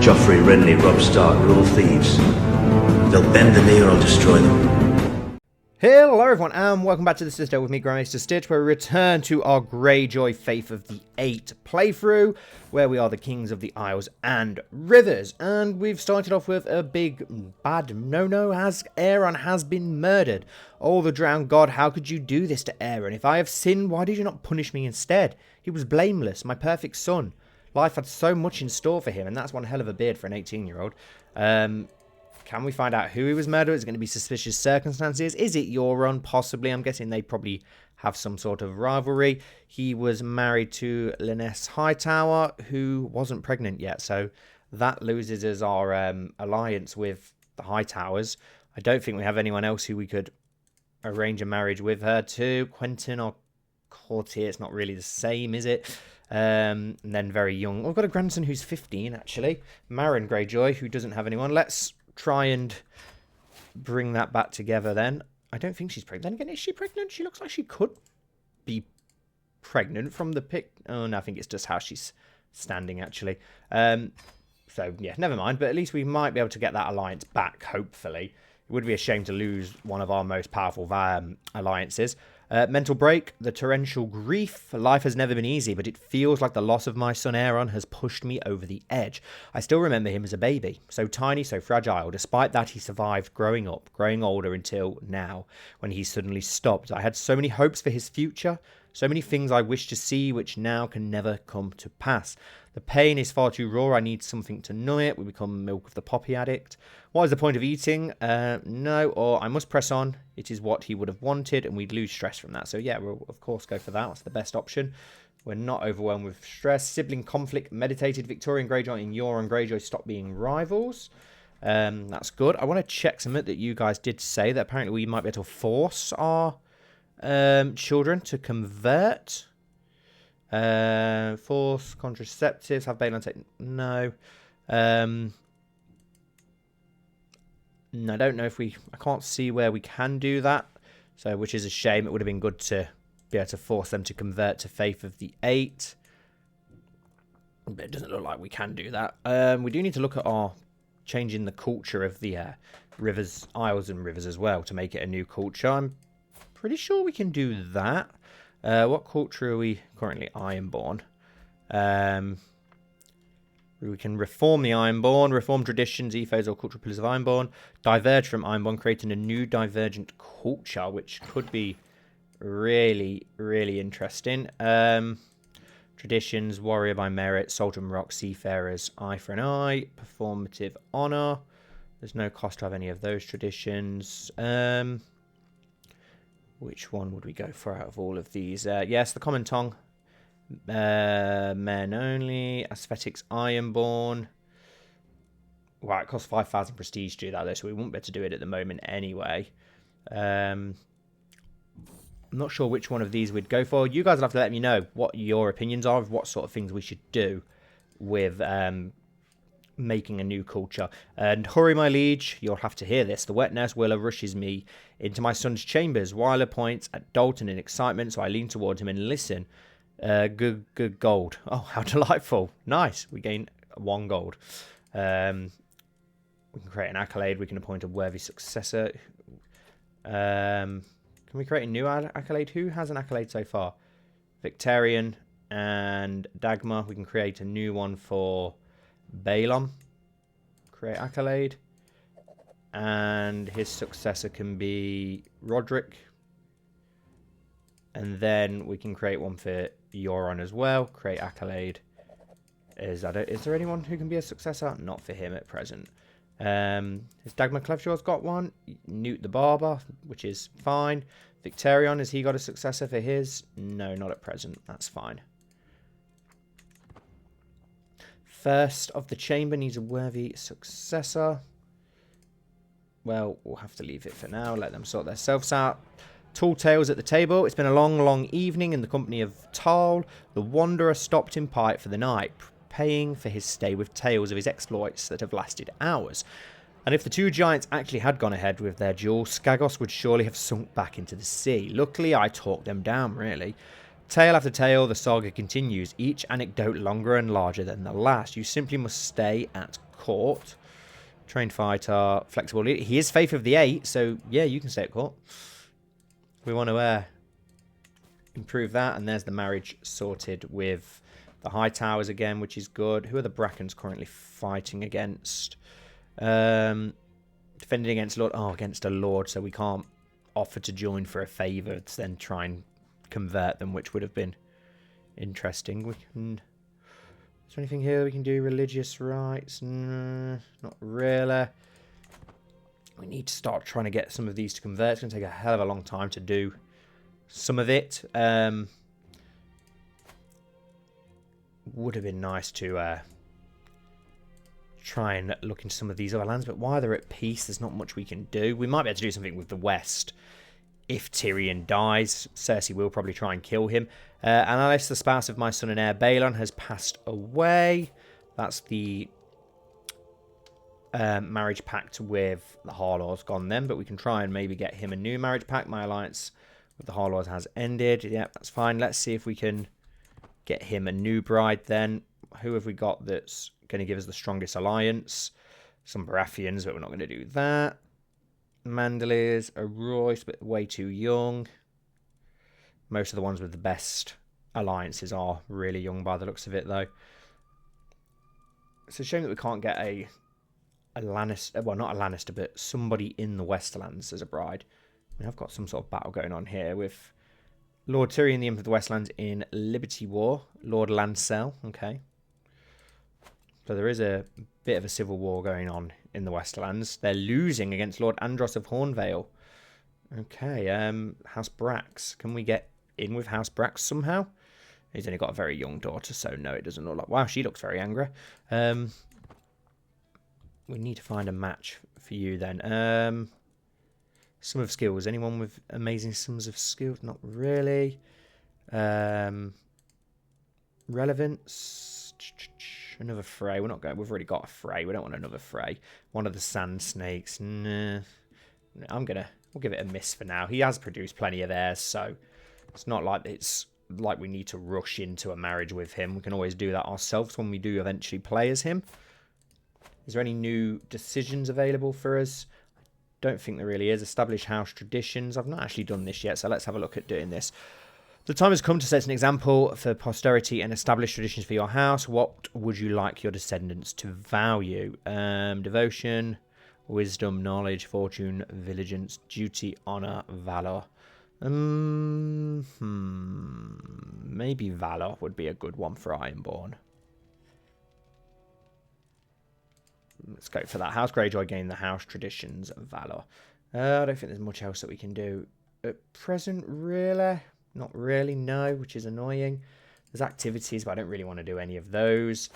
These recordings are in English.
Joffrey, Renly, Robb Stark are all thieves. They'll bend the knee or I'll destroy them. Hello everyone and welcome back to the Citadel with me, Grand Maester Stitch, where we return to our Greyjoy Faith of the Eight playthrough, where we are the kings of the Isles and Rivers. And we've started off with a big bad no-no, as Aeron has been murdered. Oh, the drowned god, how could you do this to Aeron? If I have sinned, why did you not punish me instead? He was blameless, my perfect son. Life had so much in store for him, and that's one hell of a beard for an 18-year-old. Can we find out who he was murdered? Is it going to be suspicious circumstances? Is it Euron? Possibly. I'm guessing they probably have some sort of rivalry. He was married to Lyness Hightower, who wasn't pregnant yet. So that loses us our alliance with the Hightowers. I don't think we have anyone else who we could arrange a marriage with her to. Quentin or Courtier, it's not really the same, is it? And then very young. We've got a grandson who's 15, actually. Marin Greyjoy, who doesn't have anyone. Let's try and bring that back together then. I don't think she's pregnant. Then again, is she pregnant? She looks like she could be pregnant from the pic. Oh, no, I think it's just how she's standing, actually. So, yeah, never mind. But at least we might be able to get that alliance back, hopefully. It would be a shame to lose one of our most powerful alliances. Mental break, the torrential grief. Life has never been easy, but it feels like the loss of my son Aeron has pushed me over the edge. I still remember him as a baby, so tiny, so fragile. Despite that, he survived growing up, growing older until now, when he suddenly stopped. I had so many hopes for his future, so many things I wish to see, which now can never come to pass. The pain is far too raw. I need something to numb it. We become milk of the poppy addict. What is the point of eating? No, or I must press on. It is what he would have wanted, and we'd lose stress from that. So yeah, we'll of course go for that. That's the best option. We're not overwhelmed with stress. Sibling conflict meditated. Victorian Greyjoy and Euron Greyjoy stop being rivals. That's good. I want to check something that you guys did say, that apparently we might be able to force our children to convert. Force contraceptives. Have Balon take? No. I don't know if we... I can't see where we can do that. So, which is a shame. It would have been good to be able to force them to convert to Faith of the Eight. But it doesn't look like we can do that. We do need to look at our changing the culture of the rivers, Isles and Rivers as well, to make it a new culture. I'm pretty sure we can do that. What culture are we currently? Ironborn. We can reform the Ironborn, reform traditions, ethos, or cultural pillars of Ironborn, diverge from Ironborn, creating a new divergent culture, which could be really, really interesting. Traditions, warrior by merit, salt and rock, seafarers, eye for an eye, performative honor. There's no cost to have any of those traditions. Which one would we go for out of all of these? Yes, the common tongue. Men only. Aesthetics Ironborn. Wow, it costs 5,000 prestige to do that, though, so we won't be able to do it at the moment anyway. I'm not sure which one of these we'd go for. You guys will have to let me know what your opinions are of what sort of things we should do with making a new culture. And hurry, my liege, you'll have to hear this. The wet nurse Willa rushes me into my son's chambers. Wyler points at Dalton in excitement, so I lean towards him and listen. Good gold. Oh, how delightful. Nice. We gain 1 gold. We can create an accolade. We can appoint a worthy successor. Can we create a new accolade? Who has an accolade so far? Victarion and Dagmar. We can create a new one for Balon. Create accolade. And his successor can be Roderick. And then we can create one for Euron as well. Create accolade. Is there anyone who can be a successor? Not for him at present. Has Dagmar Cleveshaw's got one? Newt the Barber, which is fine. Victarion, has he got a successor for his? No, not at present. That's fine. First of the chamber needs a worthy successor. Well, we'll have to leave it for now. Let them sort themselves out. Tall tales at the table. It's been a long, long evening in the company of Tal. The Wanderer stopped in Pipe for the night, paying for his stay with tales of his exploits that have lasted hours. And if the two giants actually had gone ahead with their duel, Skagos would surely have sunk back into the sea. Luckily, I talked them down, really. Tale after tale, the saga continues, each anecdote longer and larger than the last. You simply must stay at court. Trained fighter, flexible leader. He is Faith of the 8, so yeah, you can stay at court. We want to improve that, and there's the marriage sorted with the high towers again, which is good. Who are the Brackens currently fighting against? Defending against Lord. Oh, against a Lord, so we can't offer to join for a favour to then try and convert them, which would have been interesting. We can... Is there anything here we can do? Religious rights? Not really. We need to start trying to get some of these to convert. It's going to take a hell of a long time to do some of it. Would have been nice to try and look into some of these other lands, but while they're at peace, there's not much we can do. We might be able to do something with the West. If Tyrion dies, Cersei will probably try and kill him. Alice, the spouse of my son and heir Balon, has passed away. That's the marriage pact with the Harlaws gone then, but we can try and maybe get him a new marriage pact. My alliance with the Harlaws has ended. Yep, that's fine. Let's see if we can get him a new bride then. Who have we got that's going to give us the strongest alliance? Some Baratheons, but we're not going to do that. Mandaliers, a Royce, but way too young. Most of the ones with the best alliances are really young by the looks of it, though. It's a shame that we can't get a Lannister, well, not a Lannister, but somebody in the Westerlands as a bride. We have got some sort of battle going on here with Lord Tyrion, the Imp of the Westlands, in Liberty War. Lord Lancel, okay. So there is a bit of a civil war going on in the Westerlands. They're losing against Lord Andros of Hornvale. Okay, House Brax. Can we get in with House Brax somehow? He's only got a very young daughter, so no, it doesn't look like... Wow, she looks very angry. We need to find a match for you then. Sum of skills. Anyone with amazing sums of skills? Not really. Relevance. Another fray. We're not going. We've already got a fray. We don't want another fray. One of the sand snakes. Nah. We'll give it a miss for now. He has produced plenty of heirs, so it's not like we need to rush into a marriage with him. We can always do that ourselves when we do eventually play as him. Is there any new decisions available for us? Don't think there really is. Establish house traditions. I've not actually done this yet, so let's have a look at doing this. The time has come to set an example for posterity and establish traditions for your house. What would you like your descendants to value? Devotion, wisdom, knowledge, fortune, vigilance, duty, honor, valor. Maybe valor would be a good one for Ironborn. Let's go for that. House Greyjoy gain the house traditions, valor. I don't think there's much else that we can do at present, really. Not really, no, which is annoying. There's activities, but I don't really want to do any of those.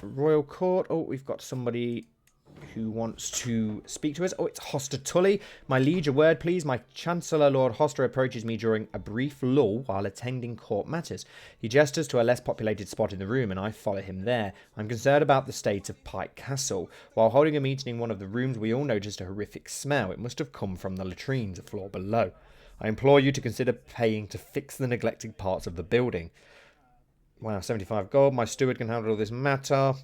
Royal Court. Oh, we've got somebody who wants to speak to us. Oh, it's Hoster Tully. My liege, a word, please. My Chancellor, Lord Hoster, approaches me during a brief lull while attending court matters. He gestures to a less populated spot in the room, and I follow him there. I'm concerned about the state of Pike Castle. While holding a meeting in one of the rooms, we all noticed a horrific smell. It must have come from the latrines, a floor below. I implore you to consider paying to fix the neglected parts of the building. Wow, 75 gold. My steward can handle all this matter.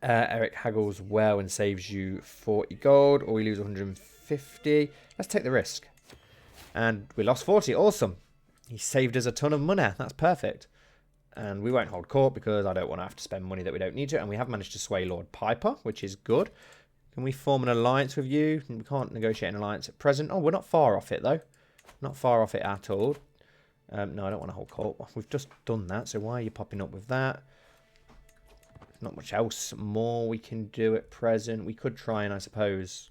Eric haggles well and saves you 40 gold, or we lose 150. Let's take the risk. And we lost 40. Awesome. He saved us a ton of money. That's perfect. And we won't hold court because I don't want to have to spend money that we don't need to. And we have managed to sway Lord Piper, which is good. Can we form an alliance with you? We can't negotiate an alliance at present. Oh, we're not far off it, though. Not far off it at all. No, I don't want to hold court. We've just done that, so why are you popping up with that? There's not much else more we can do at present. We could try and, I suppose,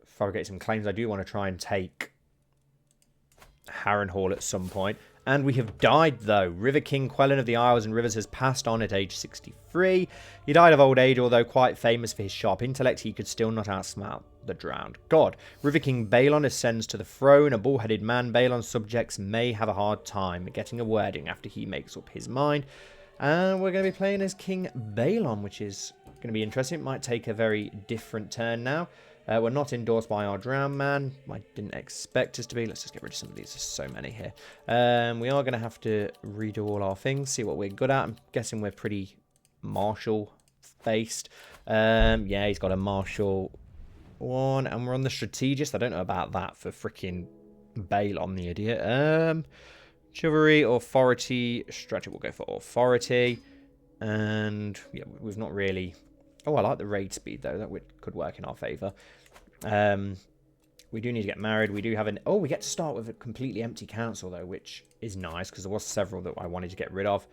fabricate some claims. I do want to try and take Harrenhal at some point. And we have died, though. River King Quellan of the Isles and Rivers has passed on at age 63. He died of old age, although quite famous for his sharp intellect, he could still not outsmart the drowned god. River King Balon ascends to the throne. A bull-headed man, Balon's subjects may have a hard time getting a wording after he makes up his mind. And we're going to be playing as King Balon, which is going to be interesting. It might take a very different turn now. We're not endorsed by our drown man. I didn't expect us to be. Let's just get rid of some of these. There's so many here. We are going to have to redo all our things, see what we're good at. I'm guessing we're pretty martial-based. Yeah, he's got a martial one, and we're on the strategist. I don't know about that for freaking Balon, the idiot. Chivalry, authority, strategy. We'll go for authority. And yeah, we've not really... Oh, I like the raid speed, though. That could work in our favour. We do need to get married. We do have an... Oh, we get to start with a completely empty council, though, which is nice, because there was several that I wanted to get rid of.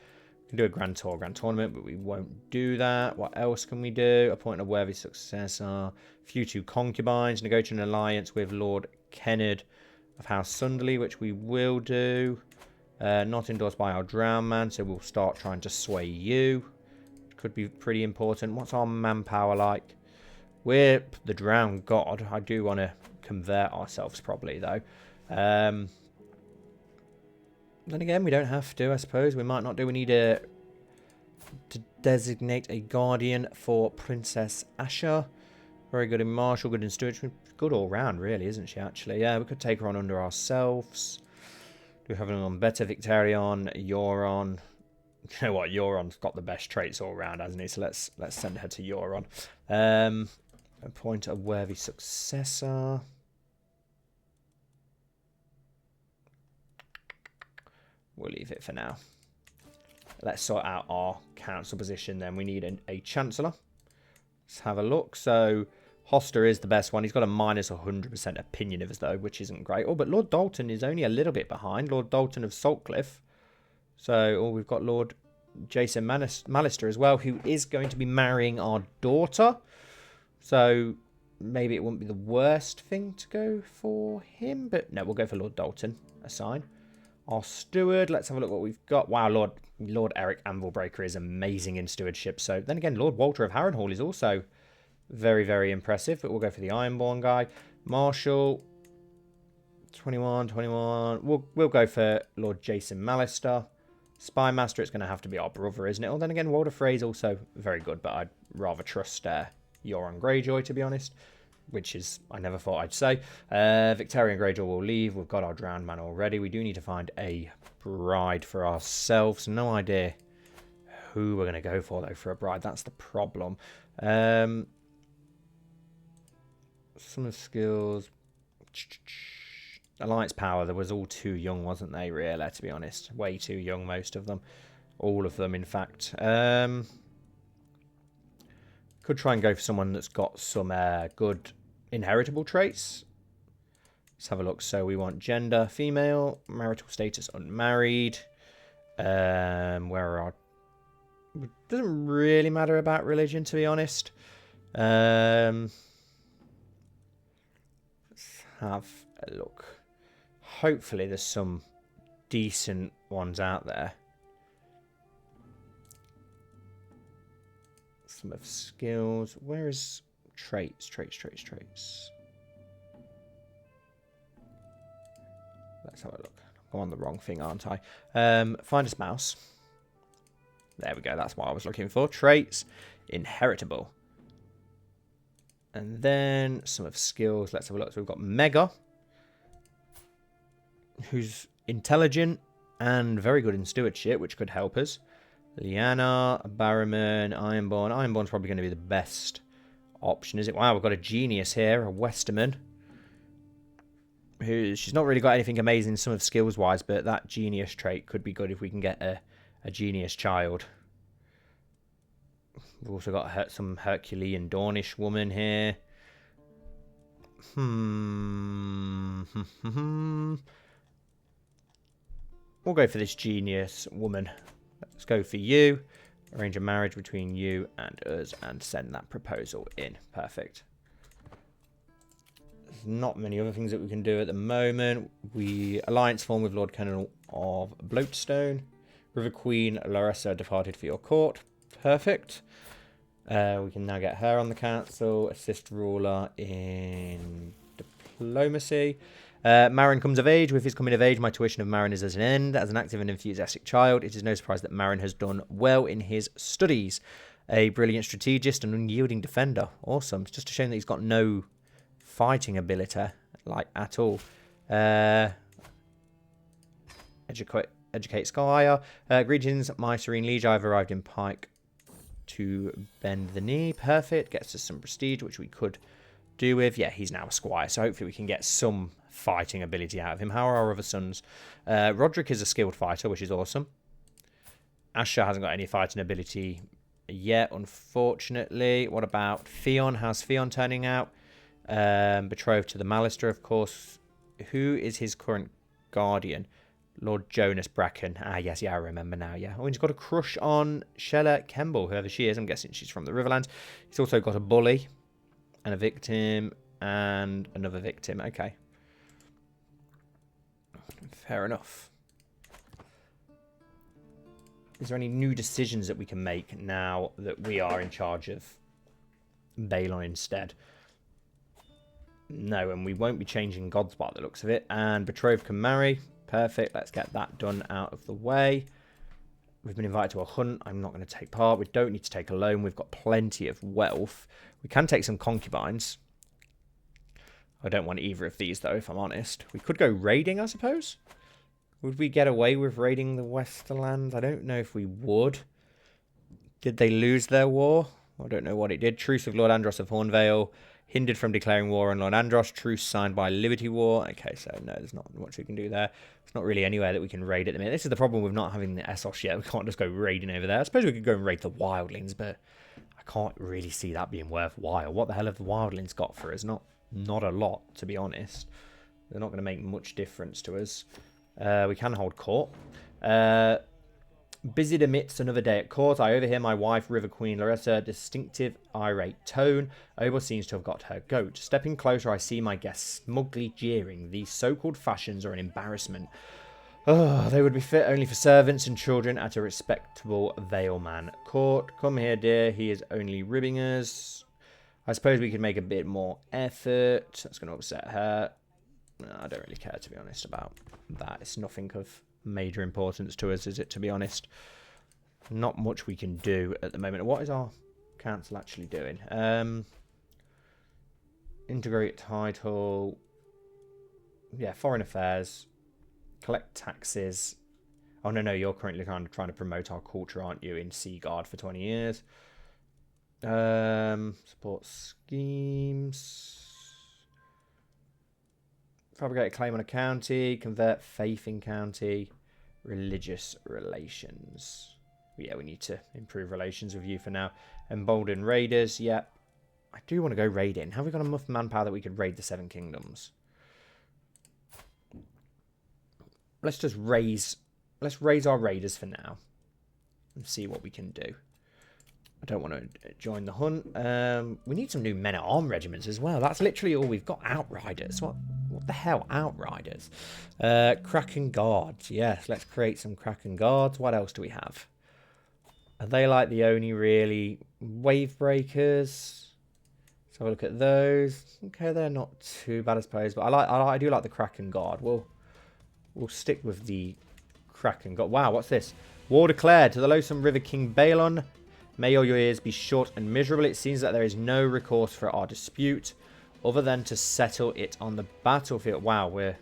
We can do a grand tournament, but we won't do that. What else can we do? Appoint a worthy successor. Few two concubines. Negotiate an alliance with Lord Kennard of House Sunderly, which we will do. Not endorsed by our drown man, so we'll start trying to sway you. Could be pretty important. What's our manpower like? We're the drowned god. I do want to convert ourselves probably, though. Then again, we don't have to, I suppose. We might not do. We need to designate a guardian for Princess Asha. Very good in martial, good in stewardship. Good all round, really, isn't she, actually? Yeah, we could take her on under ourselves. Do we have anyone better? Victorion, Euron. You know what? Euron's got the best traits all round, hasn't he? So let's send her to Euron. Appoint a worthy successor. We'll leave it for now. Let's sort out our council position then. We need a chancellor. Let's have a look. So Hoster is the best one. He's got a minus 100% opinion of us, though, which isn't great. Oh, but Lord Dalton is only a little bit behind. Lord Dalton of Saltcliffe. So, we've got Lord Jason Mallister as well, who is going to be marrying our daughter. So, maybe it wouldn't be the worst thing to go for him. But, no, we'll go for Lord Dalton. Assign. Our steward. Let's have a look what we've got. Wow, Lord Eric Anvilbreaker is amazing in stewardship. So, then again, Lord Walter of Harrenhal is also very, very impressive. But we'll go for the Ironborn guy. Marshal. 21. We'll go for Lord Jason Mallister. Spy Master, it's going to have to be our brother, isn't it? Well, then again, Walder Frey's also very good, but I'd rather trust Euron Greyjoy, to be honest, which is, I never thought I'd say. Victorian Greyjoy will leave. We've got our drowned man already. We do need to find a bride for ourselves. No idea who we're going to go for, though, for a bride. That's the problem. Some of skills... Alliance power, there was all too young, wasn't they, really, to be honest? Way too young, most of them. All of them, in fact. Could try and go for someone that's got some good inheritable traits. Let's have a look. So we want gender, female, marital status, unmarried. Where are our... It doesn't really matter about religion, to be honest. Let's have a look. Hopefully there's some decent ones out there. Some of skills. Where is traits? Let's have a look. I'm on the wrong thing, aren't I? Find a spouse. There we go. That's what I was looking for. Traits. Inheritable. And then some of skills. Let's have a look. So we've got Mega, who's intelligent and very good in stewardship, which could help us. Lyanna, Barrowman, Ironborn. Ironborn's probably going to be the best option, is it? Wow, we've got a genius here, a Westerman. She's not really got anything amazing some of skills-wise, but that genius trait could be good if we can get a genius child. We've also got some Herculean Dornish woman here. We'll go for this genius woman. Let's go for you. Arrange a marriage between you and us and send that proposal in. Perfect. There's not many other things that we can do at the moment. We alliance form with Lord Colonel of Bloatstone. River Queen Larissa departed for your court. Perfect. We can now get her on the council. Assist ruler in diplomacy. Marin comes of age. With his coming of age, my tuition of Marin is at an end. As an active and enthusiastic child, it is no surprise that Marin has done well in his studies. A brilliant strategist and unyielding defender. Awesome. It's just a shame that he's got no fighting ability, like, at all. Educate Squire. Greetings, my serene liege. I've arrived in Pike to bend the knee. Perfect. Gets us some prestige, which we could do with. Yeah, he's now a squire, so hopefully we can get some fighting ability out of him. How are our other sons? Roderick is a skilled fighter, which is awesome. Asher hasn't got any fighting ability yet, unfortunately. What about Theon? How's Theon turning out? Betrothed to the Maester, of course. Who is his current guardian? Lord Jonas Bracken. Ah, yes, yeah, I remember now, yeah. Oh, he's got a crush on Shella Kemble, whoever she is. I'm guessing she's from the Riverlands. He's also got a bully and a victim and another victim. Okay. Fair enough. Is there any new decisions that we can make now that we are in charge of Balon instead? No, and we won't be changing gods by the looks of it. And betrothed can marry. Perfect. Let's get that done out of the way. We've been invited to a hunt. I'm not going to take part. We don't need to take a loan. We've got plenty of wealth. We can take some concubines. I don't want either of these, though, if I'm honest. We could go raiding, I suppose. Would we get away with raiding the Westerlands? I don't know if we would. Did they lose their war? I don't know what it did. Truce with Lord Andros of Hornvale. Hindered from declaring war on Lord Andros. Truce signed by Liberty War. Okay, so no, there's not much we can do there. It's not really anywhere that we can raid at the minute. This is the problem with not having the Essos yet. We can't just go raiding over there. I suppose we could go and raid the Wildlings, but I can't really see that being worthwhile. What the hell have the Wildlings got for us? Not a lot, to be honest. They're not going to make much difference to us. We can hold court. Busied amidst another day at court, I overhear my wife, River Queen Larissa, distinctive irate tone. Obo seems to have got her goat. Stepping closer, I see my guests smugly jeering. These so-called fashions are an embarrassment. Oh, they would be fit only for servants and children at a respectable Valeman court. Come here, dear. He is only ribbing us. I suppose we could make a bit more effort. That's going to upset her. No, I don't really care, to be honest, about that. It's nothing of major importance to us, is it, to be honest? Not much we can do at the moment. What is our council actually doing? Integrate title. Yeah, foreign affairs. Collect taxes. Oh, no, you're currently kind of trying to promote our culture, aren't you, in Seaguard for 20 years. Support schemes. Fabricate a claim on a county. Convert faith in county. Religious relations. Yeah, we need to improve relations with you for now. Embolden raiders. Yeah. I do want to go raiding. Have we got enough manpower that we could raid the Seven Kingdoms? Let's just raise... Let's raise our raiders for now. And see what we can do. I don't want to join the hunt. We need some new men-at-arms regiments as well. That's literally all we've got. Outriders. What the hell? Outriders. Kracken guards. Yes, let's create some Kracken guards. What else do we have? Are they like the only really wave breakers? Let's have a look at those. Okay, they're not too bad, I suppose. But I do like the Kracken guard. We'll stick with the Kracken guard. Wow, what's this? War declared to the loathsome River King Balon. May all your years be short and miserable. It seems that there is no recourse for our dispute other than to settle it on the battlefield. Wow, we're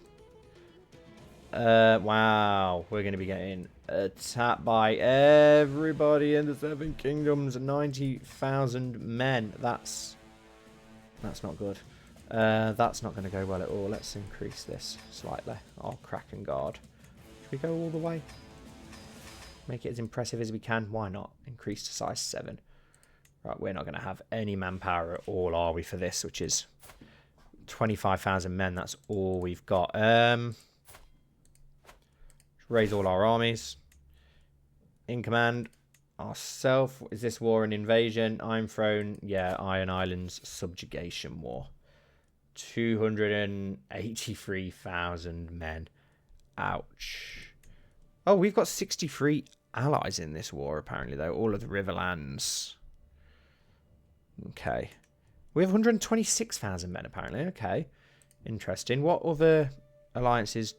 going to be getting attacked by everybody in the Seven Kingdoms. 90,000 men. That's not good. That's not going to go well at all. Let's increase this slightly. Our Kracken guard. Should we go all the way? Make it as impressive as we can. Why not? Increase to size 7. Right, we're not going to have any manpower at all, are we, for this, which is 25,000 men. That's all we've got. Raise all our armies. In command, ourself. Is this war an invasion? Iron Throne. Yeah, Iron Islands subjugation war. 283,000 men. Ouch. Oh, we've got 63 allies in this war, apparently, though. All of the Riverlands. Okay. We have 126,000 men, apparently. Okay. Interesting. What other alliances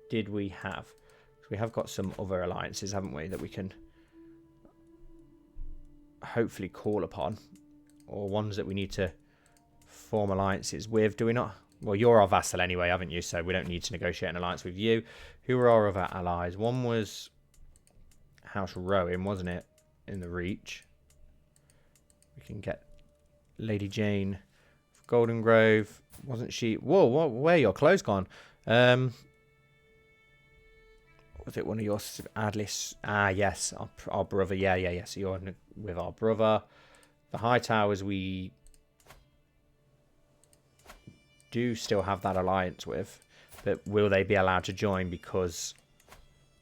did we have? We have got some other alliances, haven't we, that we can hopefully call upon. Or ones that we need to form alliances with. Do we not? Well, you're our vassal anyway, haven't you? So we don't need to negotiate an alliance with you. Who are our other allies? One was House Rowan, wasn't it? In the Reach. We can get Lady Jane. Golden Grove. Wasn't she? Whoa, where are your clothes gone? Was it one of your Adlis? Ah, yes. Our brother. Yeah. So you're with our brother. The High Towers we do still have that alliance with. But will they be allowed to join because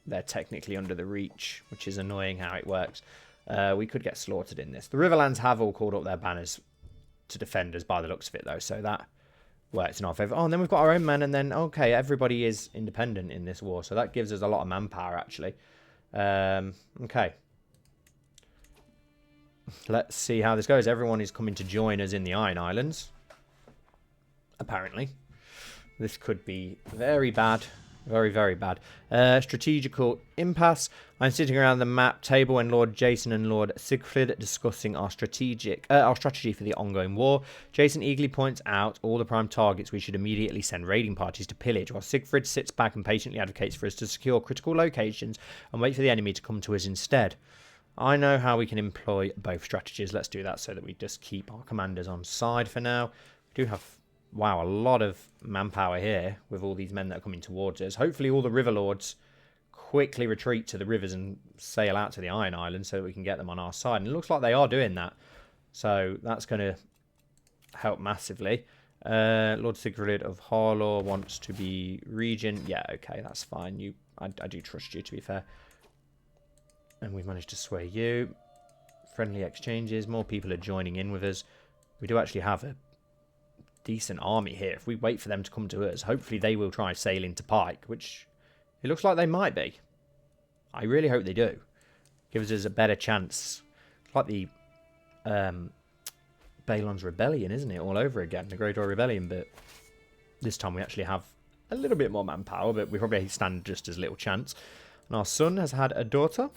they're technically under the Reach, which is annoying how it works. We could get slaughtered in this. The Riverlands have all called up their banners to defend us by the looks of it, though. So that works in our favour. Oh, and then we've got our own men, and then, okay, everybody is independent in this war. So that gives us a lot of manpower, actually. Okay. Let's see how this goes. Everyone is coming to join us in the Iron Islands. Apparently. This could be very bad. Very, very bad. Strategical impasse. I'm sitting around the map table when Lord Jason and Lord Siegfried discussing our strategy for the ongoing war. Jason eagerly points out all the prime targets we should immediately send raiding parties to pillage, while Siegfried sits back and patiently advocates for us to secure critical locations and wait for the enemy to come to us instead. I know how we can employ both strategies. Let's do that so that we just keep our commanders on side for now. We do have... wow, a lot of manpower here with all these men that are coming towards us. Hopefully all the river lords quickly retreat to the rivers and sail out to the Iron Islands so that we can get them on our side. And it looks like they are doing that. So that's going to help massively. Lord Sigrid of Harlaw wants to be regent. Yeah, okay, that's fine. I do trust you, to be fair. And we've managed to sway you. Friendly exchanges. More people are joining in with us. We do actually have a decent army here. If we wait for them to come to us, hopefully they will try sailing to Pike, which it looks like they might be. I really hope they do. Gives us a better chance. It's like the Balon's Rebellion, isn't it? All over again. The Greyjoy Rebellion, but this time we actually have a little bit more manpower, but we probably stand just as little chance. And our son has had a daughter,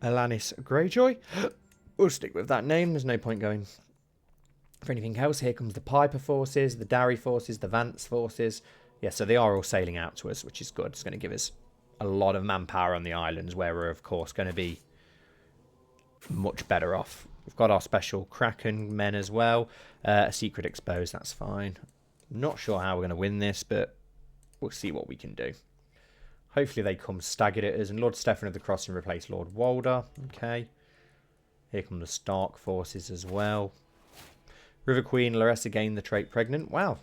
Alanis Greyjoy. We'll stick with that name. There's no point going for anything else. Here comes the Piper forces, the Darry forces, the Vance forces. Yeah, so they are all sailing out to us, which is good. It's going to give us a lot of manpower on the islands, where we're, of course, going to be much better off. We've got our special Kracken men as well. A secret exposed, that's fine. Not sure how we're going to win this, but we'll see what we can do. Hopefully they come staggered at us. And Lord Stefan of the Crossing replace Lord Walder. Okay. Here come the Stark forces as well. River Queen Larissa gained the trait pregnant. Wow.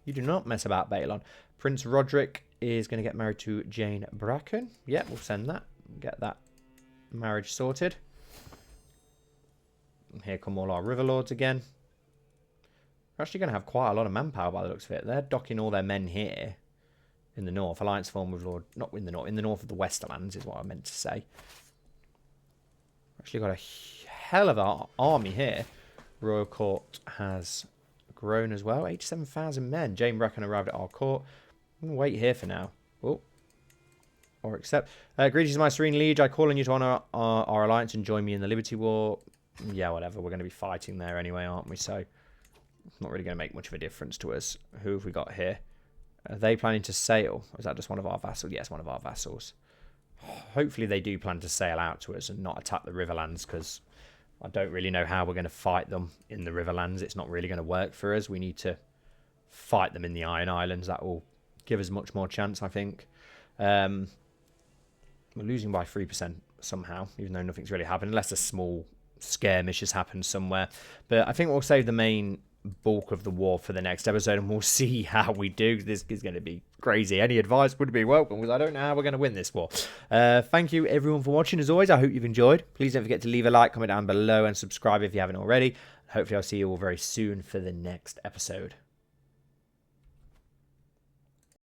You do not mess about, Balon. Prince Roderick is going to get married to Jane Bracken. Yeah, we'll send that. Get that marriage sorted. And here come all our River Lords again. We're actually going to have quite a lot of manpower by the looks of it. They're docking all their men here in the north. Alliance form with Lord... not in the north. In the north of the Westerlands is what I meant to say. Actually got a hell of an army here. Royal Court has grown as well. 87,000 men. Jane Bracken arrived at our court. I'm going to wait here for now. Oh. Or accept. Greetings, my serene liege. I call on you to honour our alliance and join me in the Liberty War. Yeah, whatever. We're going to be fighting there anyway, aren't we? So, it's not really going to make much of a difference to us. Who have we got here? Are they planning to sail? Or is that just one of our vassals? Yes, one of our vassals. Hopefully they do plan to sail out to us and not attack the Riverlands, because I don't really know how we're going to fight them in the Riverlands. It's not really going to work for us. We need to fight them in the Iron Islands. That will give us much more chance, I think. We're losing by 3% somehow, even though nothing's really happened, unless a small skirmish has happened somewhere. But I think we'll save the main bulk of the war for the next episode, and we'll see how we do. This is going to be crazy. Any advice would be welcome, because I don't know how we're going to win this war. Thank you everyone for watching. As always, I hope you've enjoyed. Please don't forget to leave a like, comment down below, and subscribe if you haven't already. Hopefully I'll see you all very soon for the next episode.